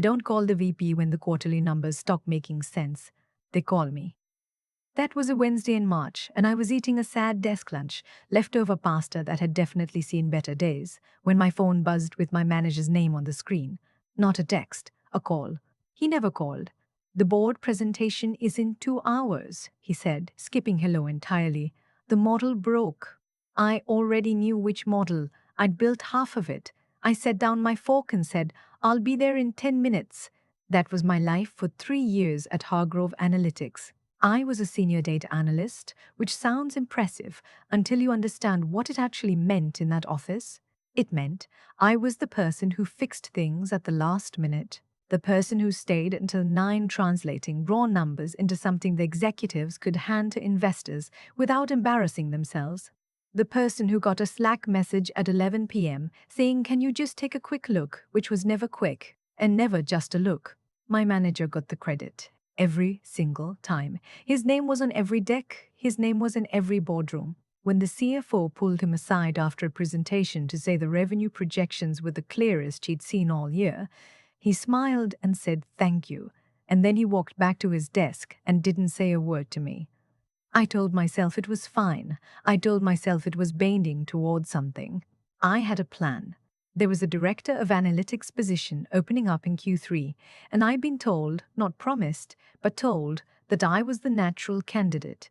Don't call the VP when the quarterly numbers stop making sense. They call me. That was a Wednesday in March, and I was eating a sad desk lunch, leftover pasta that had definitely seen better days, when my phone buzzed with my manager's name on the screen. Not a text, a call. He never called. The board presentation is in 2 hours, he said, skipping hello entirely. The model broke. I already knew which model. I'd built half of it. I set down my fork and said, I'll be there in 10 minutes. That was my life for 3 years at Hargrove Analytics. I was a senior data analyst, which sounds impressive until you understand what it actually meant in that office. It meant I was the person who fixed things at the last minute, the person who stayed until 9 translating raw numbers into something the executives could hand to investors without embarrassing themselves, the person who got a Slack message at 11 p.m. saying, "Can you just take a quick look?" which was never quick and never just a look. My manager got the credit. Every single time. His name was on every deck. His name was in every boardroom. When the CFO pulled him aside after a presentation to say the revenue projections were the clearest he'd seen all year, he smiled and said thank you, and then he walked back to his desk and didn't say a word to me. I told myself it was fine. I told myself it was bending towards something. I had a plan. There was a director of analytics position opening up in Q3, and I'd been told, not promised, but told, that I was the natural candidate.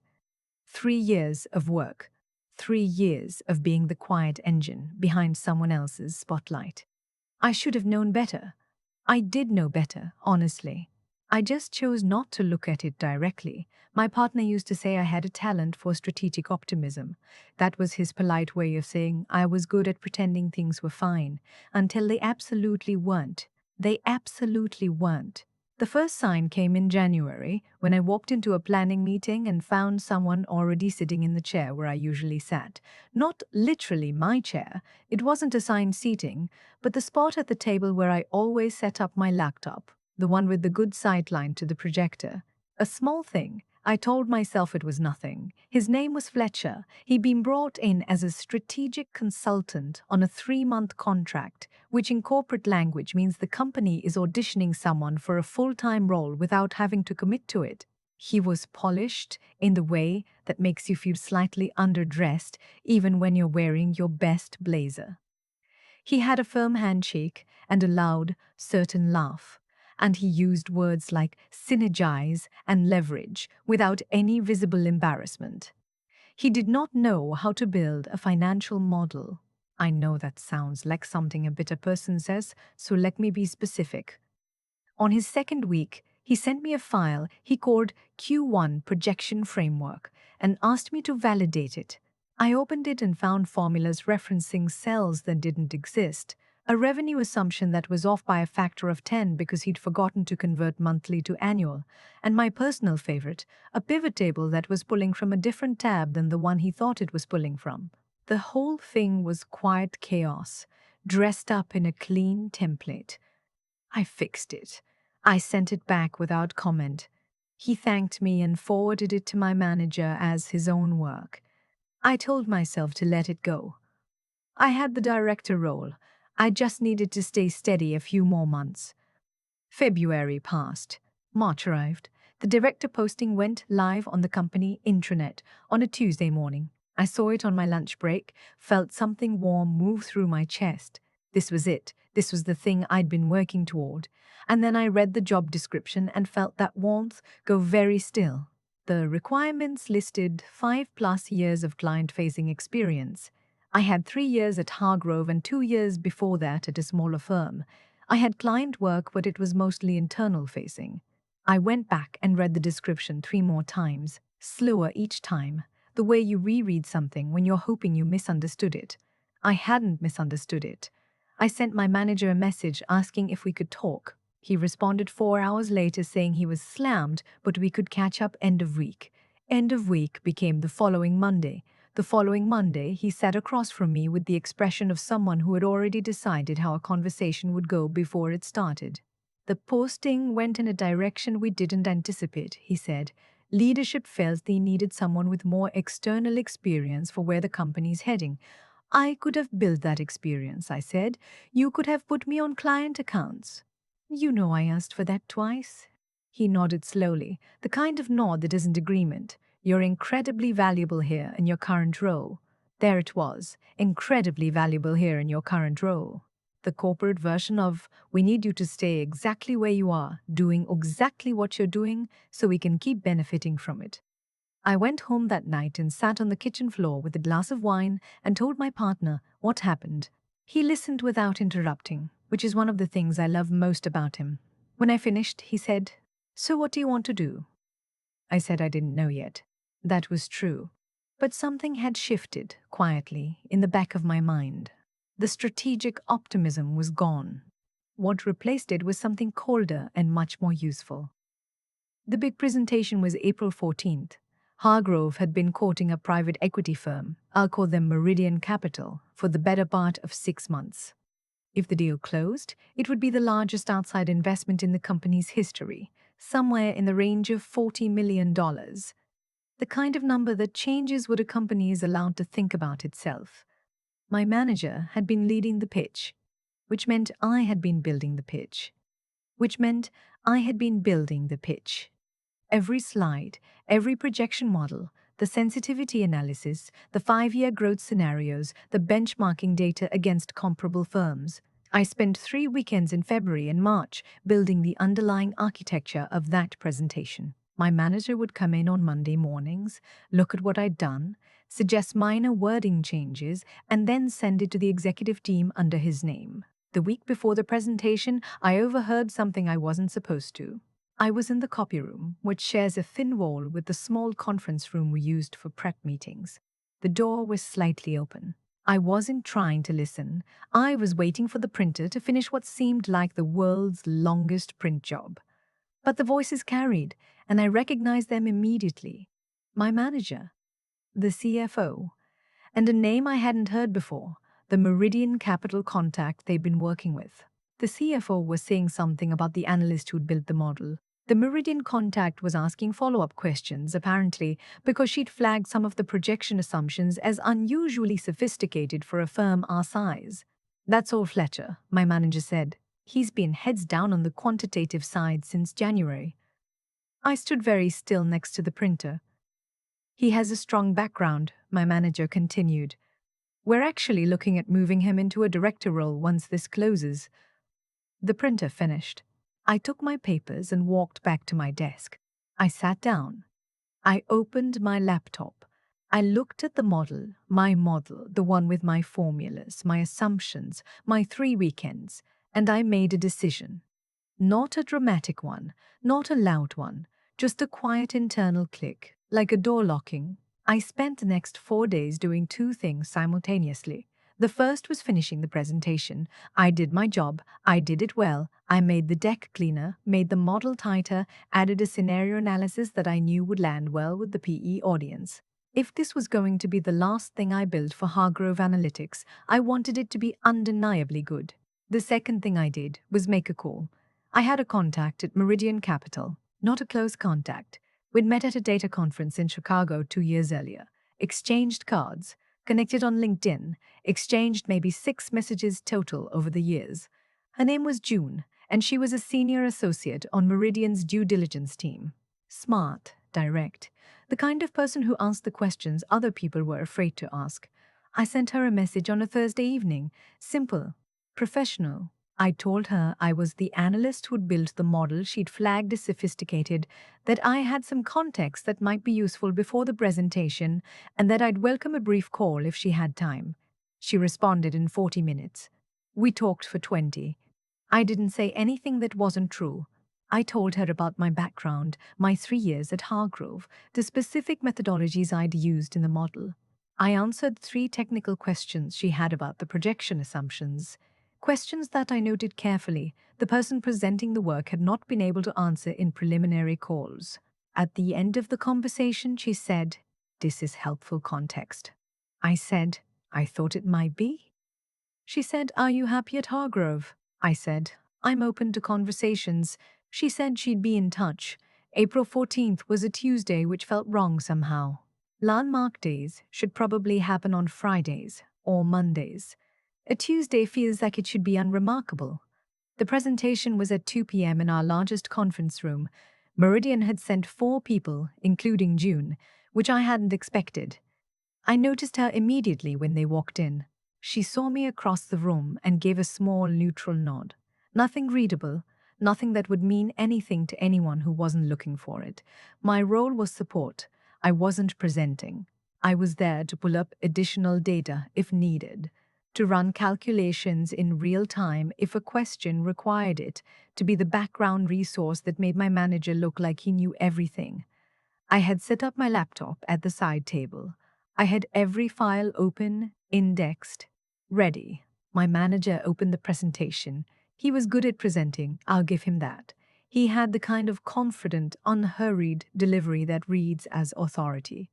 3 years of work. 3 years of being the quiet engine behind someone else's spotlight. I should have known better. I did know better, honestly. I just chose not to look at it directly. My partner used to say I had a talent for strategic optimism. That was his polite way of saying I was good at pretending things were fine, until they absolutely weren't. They absolutely weren't. The first sign came in January, when I walked into a planning meeting and found someone already sitting in the chair where I usually sat. Not literally my chair, it wasn't assigned seating, but the spot at the table where I always set up my laptop, the one with the good sightline to the projector. A small thing. I told myself it was nothing. His name was Fletcher. He'd been brought in as a strategic consultant on a 3-month contract, which in corporate language means the company is auditioning someone for a full-time role without having to commit to it. He was polished in the way that makes you feel slightly underdressed even when you're wearing your best blazer. He had a firm handshake and a loud, certain laugh, and he used words like synergize and leverage without any visible embarrassment. He did not know how to build a financial model. I know that sounds like something a bitter person says, so let me be specific. On his second week, he sent me a file he called Q1 Projection Framework and asked me to validate it. I opened it and found formulas referencing cells that didn't exist, a revenue assumption that was off by a factor of 10 because he'd forgotten to convert monthly to annual, and my personal favorite, a pivot table that was pulling from a different tab than the one he thought it was pulling from. The whole thing was quiet chaos, dressed up in a clean template. I fixed it. I sent it back without comment. He thanked me and forwarded it to my manager as his own work. I told myself to let it go. I had the director role. I just needed to stay steady a few more months. February passed. March arrived. The director posting went live on the company intranet on a Tuesday morning. I saw it on my lunch break, felt something warm move through my chest. This was it. This was the thing I'd been working toward. And then I read the job description and felt that warmth go very still. The requirements listed 5+ years of client-facing experience. I had 3 years at Hargrove and 2 years before that at a smaller firm. I had client work, but it was mostly internal-facing. I went back and read the description 3 more times, slower each time, the way you reread something when you're hoping you misunderstood it. I hadn't misunderstood it. I sent my manager a message asking if we could talk. He responded 4 hours later saying he was slammed, but we could catch up end of week. End of week became the following Monday. The following Monday, he sat across from me with the expression of someone who had already decided how a conversation would go before it started. The posting went in a direction we didn't anticipate, he said. Leadership felt they needed someone with more external experience for where the company's heading. I could have built that experience, I said. You could have put me on client accounts. You know I asked for that twice. He nodded slowly, the kind of nod that isn't agreement. You're incredibly valuable here in your current role. There it was, incredibly valuable here in your current role. The corporate version of, we need you to stay exactly where you are, doing exactly what you're doing, so we can keep benefiting from it. I went home that night and sat on the kitchen floor with a glass of wine and told my partner what happened. He listened without interrupting, which is one of the things I love most about him. When I finished, he said, "So what do you want to do?" I said I didn't know yet. That was true. But something had shifted, quietly, in the back of my mind. The strategic optimism was gone. What replaced it was something colder and much more useful. The big presentation was April 14th. Hargrove had been courting a private equity firm, I'll call them Meridian Capital, for the better part of 6 months. If the deal closed, it would be the largest outside investment in the company's history, somewhere in the range of $40 million. The kind of number that changes what a company is allowed to think about itself. My manager had been leading the pitch, which meant I had been building the pitch, which meant I had been building the pitch. Every slide, every projection model, the sensitivity analysis, the 5-year growth scenarios, the benchmarking data against comparable firms. I spent 3 weekends in February and March building the underlying architecture of that presentation. My manager would come in on Monday mornings, look at what I'd done, suggest minor wording changes, and then send it to the executive team under his name. The week before the presentation, I overheard something I wasn't supposed to. I was in the copy room, which shares a thin wall with the small conference room we used for prep meetings. The door was slightly open. I wasn't trying to listen. I was waiting for the printer to finish what seemed like the world's longest print job. But the voices carried, and I recognized them immediately. My manager, the CFO, and a name I hadn't heard before, the Meridian Capital contact they'd been working with. The CFO was saying something about the analyst who'd built the model. The Meridian contact was asking follow-up questions, apparently, because she'd flagged some of the projection assumptions as unusually sophisticated for a firm our size. "That's all Fletcher," my manager said. "He's been heads down on the quantitative side since January." I stood very still next to the printer. "He has a strong background," my manager continued. "We're actually looking at moving him into a director role once this closes." The printer finished. I took my papers and walked back to my desk. I sat down. I opened my laptop. I looked at the model, my model, the one with my formulas, my assumptions, my 3 weekends, and I made a decision. Not a dramatic one, not a loud one, just a quiet internal click, like a door locking. I spent the next 4 days doing 2 things simultaneously. The first was finishing the presentation. I did my job, I did it well, I made the deck cleaner, made the model tighter, added a scenario analysis that I knew would land well with the PE audience. If this was going to be the last thing I built for Hargrove Analytics, I wanted it to be undeniably good. The second thing I did was make a call. I had a contact at Meridian Capital, not a close contact. We'd met at a data conference in Chicago 2 years earlier, exchanged cards, connected on LinkedIn, exchanged maybe 6 messages total over the years. Her name was June, and she was a senior associate on Meridian's due diligence team. Smart, direct, the kind of person who asked the questions other people were afraid to ask. I sent her a message on a Thursday evening, simple, professional. I told her I was the analyst who'd built the model she'd flagged as sophisticated, that I had some context that might be useful before the presentation, and that I'd welcome a brief call if she had time. She responded in 40 minutes. We talked for 20. I didn't say anything that wasn't true. I told her about my background, my 3 years at Hargrove, the specific methodologies I'd used in the model. I answered 3 technical questions she had about the projection assumptions. Questions that I noted carefully, the person presenting the work had not been able to answer in preliminary calls. At the end of the conversation, she said, "This is helpful context." I said, "I thought it might be." She said, "Are you happy at Hargrove?" I said, "I'm open to conversations." She said she'd be in touch. April 14th was a Tuesday, which felt wrong somehow. Landmark days should probably happen on Fridays or Mondays. A Tuesday feels like it should be unremarkable. The presentation was at 2 p.m. in our largest conference room. Meridian had sent 4 people, including June, which I hadn't expected. I noticed her immediately when they walked in. She saw me across the room and gave a small neutral nod. Nothing readable, nothing that would mean anything to anyone who wasn't looking for it. My role was support. I wasn't presenting. I was there to pull up additional data if needed, to run calculations in real time if a question required it, to be the background resource that made my manager look like he knew everything. I had set up my laptop at the side table. I had every file open, indexed, ready. My manager opened the presentation. He was good at presenting, I'll give him that. He had the kind of confident, unhurried delivery that reads as authority.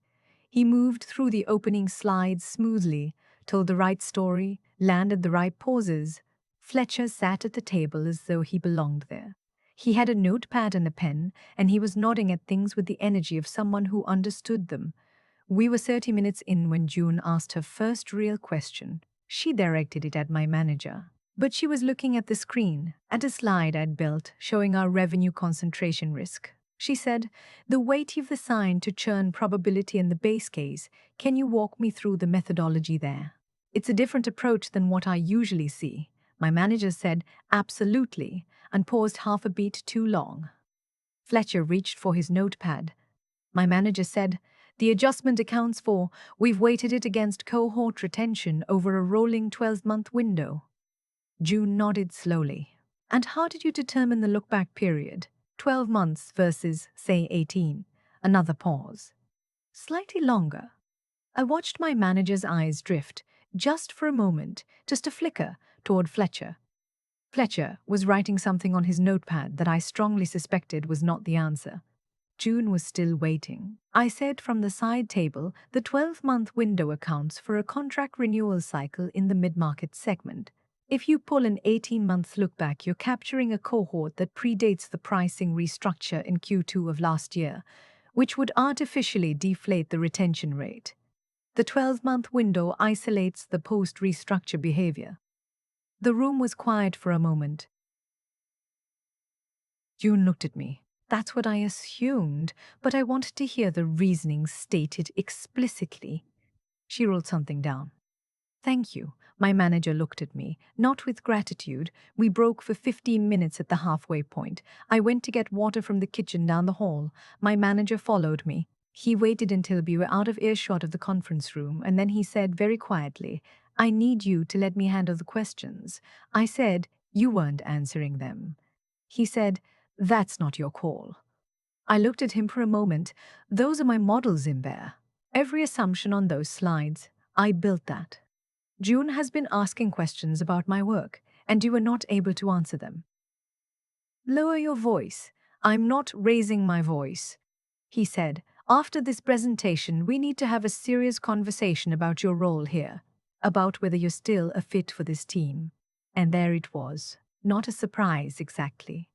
He moved through the opening slides smoothly, told the right story, landed the right pauses. Fletcher sat at the table as though he belonged there. He had a notepad and a pen, and he was nodding at things with the energy of someone who understood them. We were 30 minutes in when June asked her first real question. She directed it at my manager. But she was looking at the screen, at a slide I'd built showing our revenue concentration risk. She said, "The weight you've assigned to churn probability in the base case, can you walk me through the methodology there? It's a different approach than what I usually see." My manager said, "Absolutely," and paused half a beat too long. Fletcher reached for his notepad. My manager said, "The adjustment accounts for, we've weighted it against cohort retention over a rolling 12-month window." June nodded slowly. "And how did you determine the look-back period? 12 months versus, say, 18. Another pause. Slightly longer. I watched my manager's eyes drift, just for a moment, just a flicker, toward Fletcher. Fletcher was writing something on his notepad that I strongly suspected was not the answer. June was still waiting. I said from the side table, the 12-month window accounts for a contract renewal cycle in the mid-market segment. If you pull an 18-month look back, you're capturing a cohort that predates the pricing restructure in Q2 of last year, which would artificially deflate the retention rate. The 12-month window isolates the post-restructure behavior. The room was quiet for a moment. June looked at me. "That's what I assumed, but I wanted to hear the reasoning stated explicitly." She wrote something down. "Thank you." My manager looked at me, not with gratitude. We broke for 15 minutes at the halfway point. I went to get water from the kitchen down the hall. My manager followed me. He waited until we were out of earshot of the conference room, and then he said very quietly, "I need you to let me handle the questions." I said, "You weren't answering them." He said, "That's not your call." I looked at him for a moment. "Those are my models in there. Every assumption on those slides, I built that. June has been asking questions about my work, and you were not able to answer them." "Lower your voice." "I'm not raising my voice," he said. "After this presentation, we need to have a serious conversation about your role here, about whether you're still a fit for this team." And there it was. Not a surprise exactly.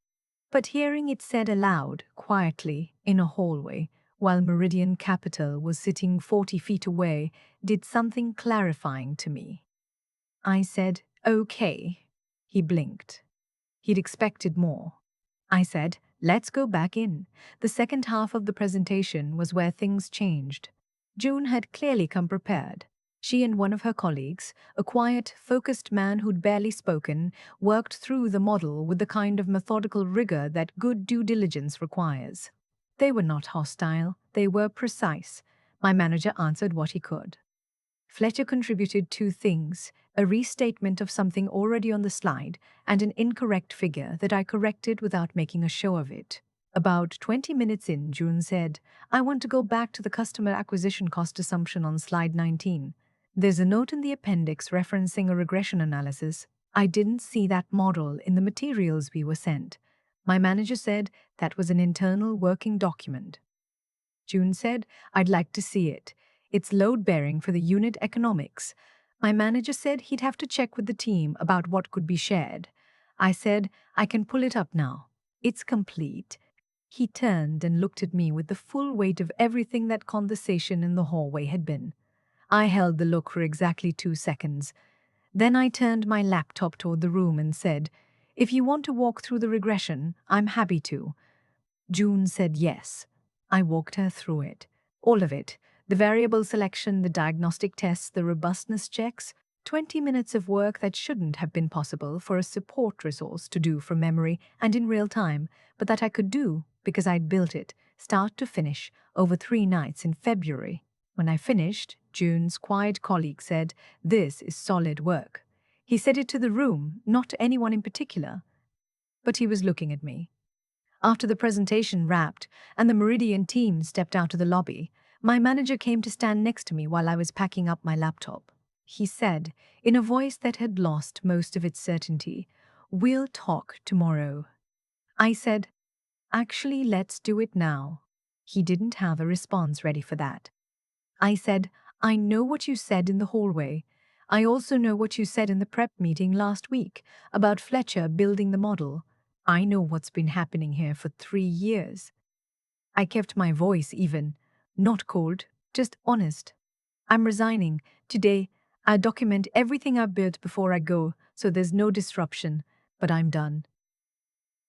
But hearing it said aloud, quietly, in a hallway, while Meridian Capital was sitting 40 feet away, did something clarifying to me. I said, "Okay." He blinked. He'd expected more. I said, "Let's go back in." The second half of the presentation was where things changed. June had clearly come prepared. She and one of her colleagues, a quiet, focused man who'd barely spoken, worked through the model with the kind of methodical rigor that good due diligence requires. They were not hostile, they were precise. My manager answered what he could. Fletcher contributed 2 things, a restatement of something already on the slide and an incorrect figure that I corrected without making a show of it. About 20 minutes in, June said, "I want to go back to the customer acquisition cost assumption on slide 19. There's a note in the appendix referencing a regression analysis. I didn't see that model in the materials we were sent." My manager said that was an internal working document. June said, "I'd like to see it. It's load-bearing for the unit economics." My manager said he'd have to check with the team about what could be shared. I said, "I can pull it up now. It's complete." He turned and looked at me with the full weight of everything that conversation in the hallway had been. I held the look for exactly 2 seconds. Then I turned my laptop toward the room and said, If you want to walk through the regression, I'm happy to. June said yes. I walked her through it. All of it. The variable selection, the diagnostic tests, the robustness checks. 20 minutes of work that shouldn't have been possible for a support resource to do from memory and in real time, but that I could do because I'd built it, start to finish, over 3 nights in February. When I finished, June's quiet colleague said, "This is solid work." He said it to the room, not to anyone in particular. But he was looking at me. After the presentation wrapped and the Meridian team stepped out to the lobby, my manager came to stand next to me while I was packing up my laptop. He said, in a voice that had lost most of its certainty, "We'll talk tomorrow." I said, "Actually, let's do it now." He didn't have a response ready for that. I said, "I know what you said in the hallway. I also know what you said in the prep meeting last week about Fletcher building the model. I know what's been happening here for 3 years." I kept my voice even, not cold, just honest. "I'm resigning. Today, I document everything I've built before I go, so there's no disruption, but I'm done."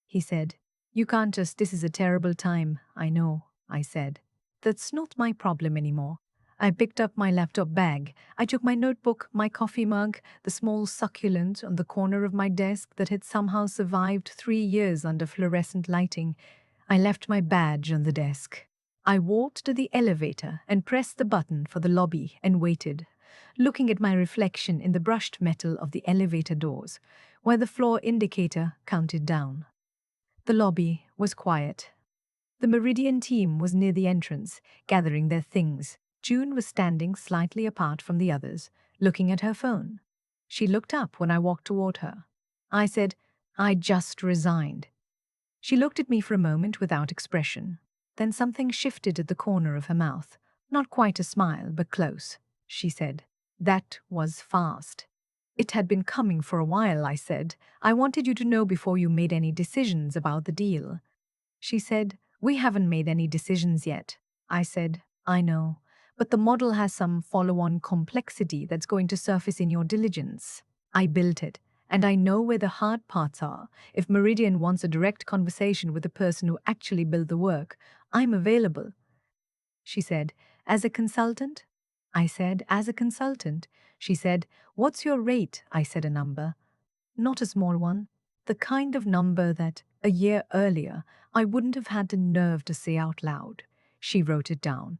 He said, "You can't just, this is a terrible time, I know," I said. "That's not my problem anymore." I picked up my laptop bag. I took my notebook, my coffee mug, the small succulent on the corner of my desk that had somehow survived 3 years under fluorescent lighting. I left my badge on the desk. I walked to the elevator and pressed the button for the lobby and waited, looking at my reflection in the brushed metal of the elevator doors, where the floor indicator counted down. The lobby was quiet. The Meridian team was near the entrance, gathering their things. June was standing slightly apart from the others, looking at her phone. She looked up when I walked toward her. I said, "I just resigned." She looked at me for a moment without expression. Then something shifted at the corner of her mouth. Not quite a smile, but close. She said, "That was fast." "It had been coming for a while," I said. "I wanted you to know before you made any decisions about the deal." She said, "We haven't made any decisions yet." I said, "I know, but the model has some follow-on complexity that's going to surface in your diligence. I built it, and I know where the hard parts are. If Meridian wants a direct conversation with the person who actually built the work, I'm available." She said, "As a consultant?" I said, "As a consultant." She said, "What's your rate?" I said a number. Not a small one. The kind of number that, a year earlier, I wouldn't have had the nerve to say out loud. She wrote it down.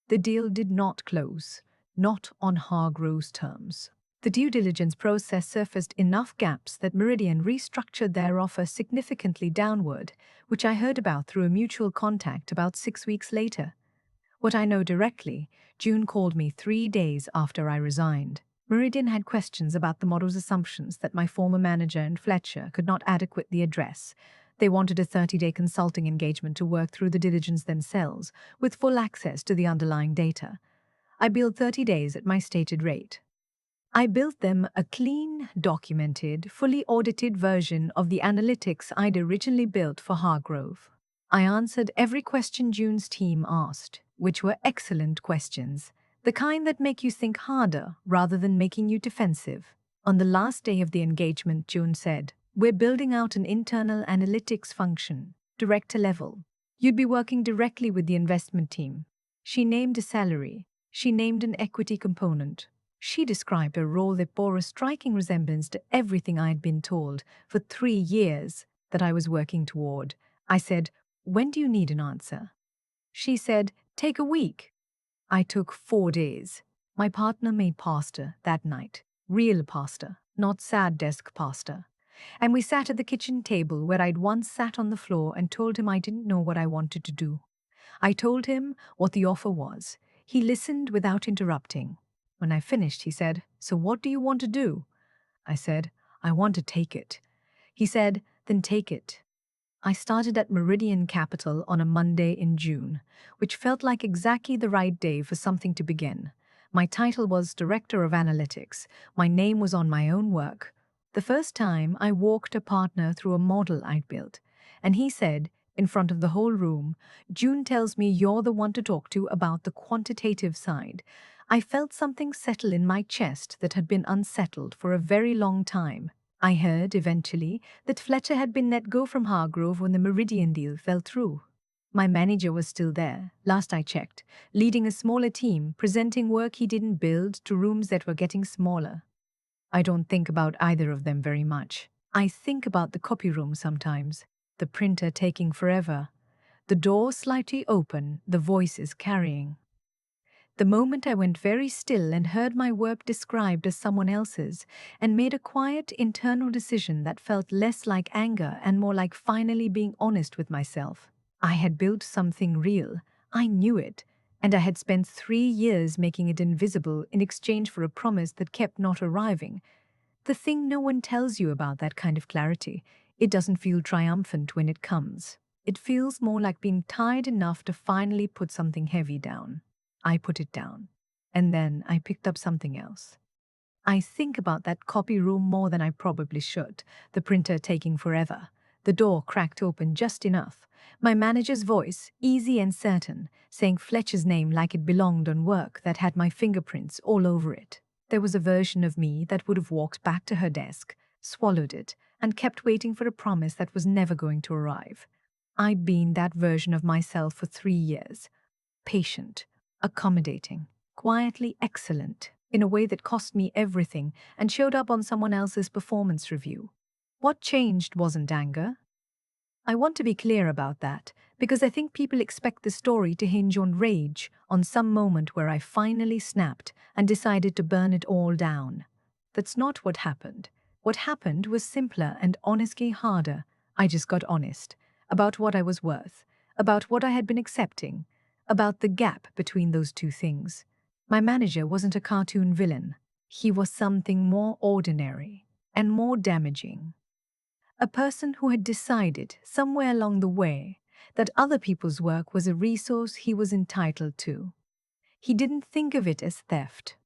The deal did not close, not on Hargrove's terms. The due diligence process surfaced enough gaps that Meridian restructured their offer significantly downward, which I heard about through a mutual contact about 6 weeks later. What I know directly, June called me 3 days after I resigned. Meridian had questions about the model's assumptions that my former manager and Fletcher could not adequately address. They wanted a 30-day consulting engagement to work through the diligence themselves, with full access to the underlying data. I billed 30 days at my stated rate. I built them a clean, documented, fully audited version of the analytics I'd originally built for Hargrove. I answered every question June's team asked, which were excellent questions, the kind that make you think harder rather than making you defensive. On the last day of the engagement, June said, "We're building out an internal analytics function, director level. You'd be working directly with the investment team." She named a salary. She named an equity component. She described a role that bore a striking resemblance to everything I'd been told for 3 years that I was working toward. I said, "When do you need an answer?" She said, "Take a week." I took 4 days. My partner made pasta that night. Real pasta, not sad desk pasta. And we sat at the kitchen table where I'd once sat on the floor and told him I didn't know what I wanted to do. I told him what the offer was. He listened without interrupting. When I finished, he said, "So what do you want to do?" I said, "I want to take it." He said, "Then take it." I started at Meridian Capital on a Monday in June, which felt like exactly the right day for something to begin. My title was Director of Analytics. My name was on my own work. The first time I walked a partner through a model I'd built, and he said, in front of the whole room, "June tells me you're the one to talk to about the quantitative side." I felt something settle in my chest that had been unsettled for a very long time. I heard, eventually, that Fletcher had been let go from Hargrove when the Meridian deal fell through. My manager was still there, last I checked, leading a smaller team, presenting work he didn't build to rooms that were getting smaller. I don't think about either of them very much. I think about the copy room sometimes, the printer taking forever, the door slightly open, the voices carrying. The moment I went very still and heard my work described as someone else's, and made a quiet internal decision that felt less like anger and more like finally being honest with myself. I had built something real, I knew it, and I had spent 3 years making it invisible in exchange for a promise that kept not arriving. The thing no one tells you about that kind of clarity, it doesn't feel triumphant when it comes. It feels more like being tired enough to finally put something heavy down. I put it down. And then I picked up something else. I think about that copy room more than I probably should, the printer taking forever. The door cracked open just enough. My manager's voice, easy and certain, saying Fletcher's name like it belonged on work that had my fingerprints all over it. There was a version of me that would have walked back to her desk, swallowed it, and kept waiting for a promise that was never going to arrive. I'd been that version of myself for 3 years. Patient, accommodating, quietly excellent, in a way that cost me everything and showed up on someone else's performance review. What changed wasn't anger. I want to be clear about that, because I think people expect the story to hinge on rage, on some moment where I finally snapped and decided to burn it all down. That's not what happened. What happened was simpler and honestly harder. I just got honest about what I was worth, about what I had been accepting, about the gap between those two things. My manager wasn't a cartoon villain. He was something more ordinary and more damaging. A person who had decided, somewhere along the way, that other people's work was a resource he was entitled to. He didn't think of it as theft.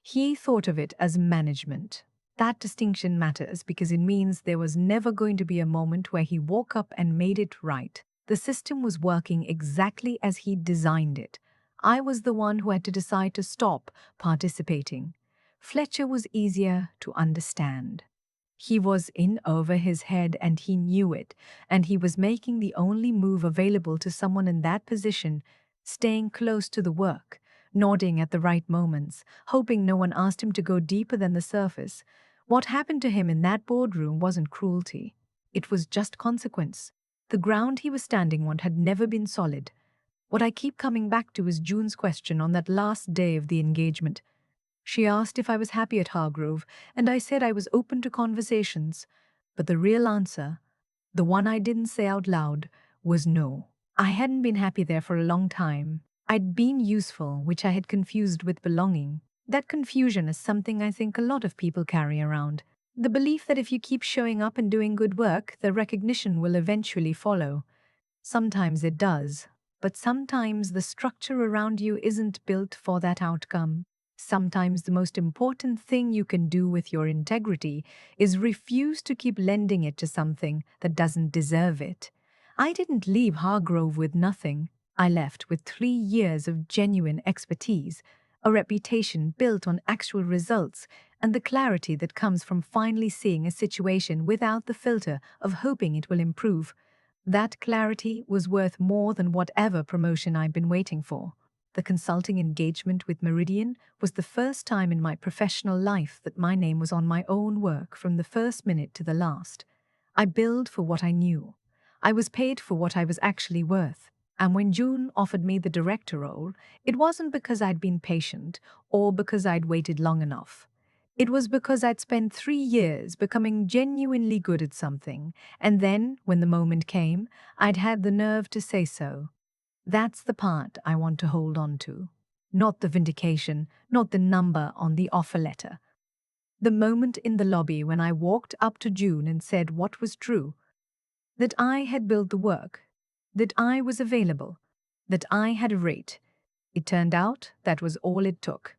He thought of it as management. That distinction matters because it means there was never going to be a moment where he woke up and made it right. The system was working exactly as he'd designed it. I was the one who had to decide to stop participating. Fletcher was easier to understand. He was in over his head and he knew it, and he was making the only move available to someone in that position, staying close to the work, nodding at the right moments, hoping no one asked him to go deeper than the surface. What happened to him in that boardroom wasn't cruelty. It was just consequence. The ground he was standing on had never been solid. What I keep coming back to is June's question on that last day of the engagement. She asked if I was happy at Hargrove, and I said I was open to conversations. But the real answer, the one I didn't say out loud, was no. I hadn't been happy there for a long time. I'd been useful, which I had confused with belonging. That confusion is something I think a lot of people carry around. The belief that if you keep showing up and doing good work, the recognition will eventually follow. Sometimes it does, but sometimes the structure around you isn't built for that outcome. Sometimes the most important thing you can do with your integrity is refuse to keep lending it to something that doesn't deserve it. I didn't leave Hargrove with nothing. I left with 3 years of genuine expertise, a reputation built on actual results, and the clarity that comes from finally seeing a situation without the filter of hoping it will improve. That clarity was worth more than whatever promotion I'd been waiting for. The consulting engagement with Meridian was the first time in my professional life that my name was on my own work from the first minute to the last. I billed for what I knew. I was paid for what I was actually worth. And when June offered me the director role, it wasn't because I'd been patient or because I'd waited long enough. It was because I'd spent 3 years becoming genuinely good at something, and then, when the moment came, I'd had the nerve to say so. That's the part I want to hold on to. Not the vindication, not the number on the offer letter. The moment in the lobby when I walked up to June and said what was true, that I had built the work, that I was available, that I had a rate. It turned out that was all it took.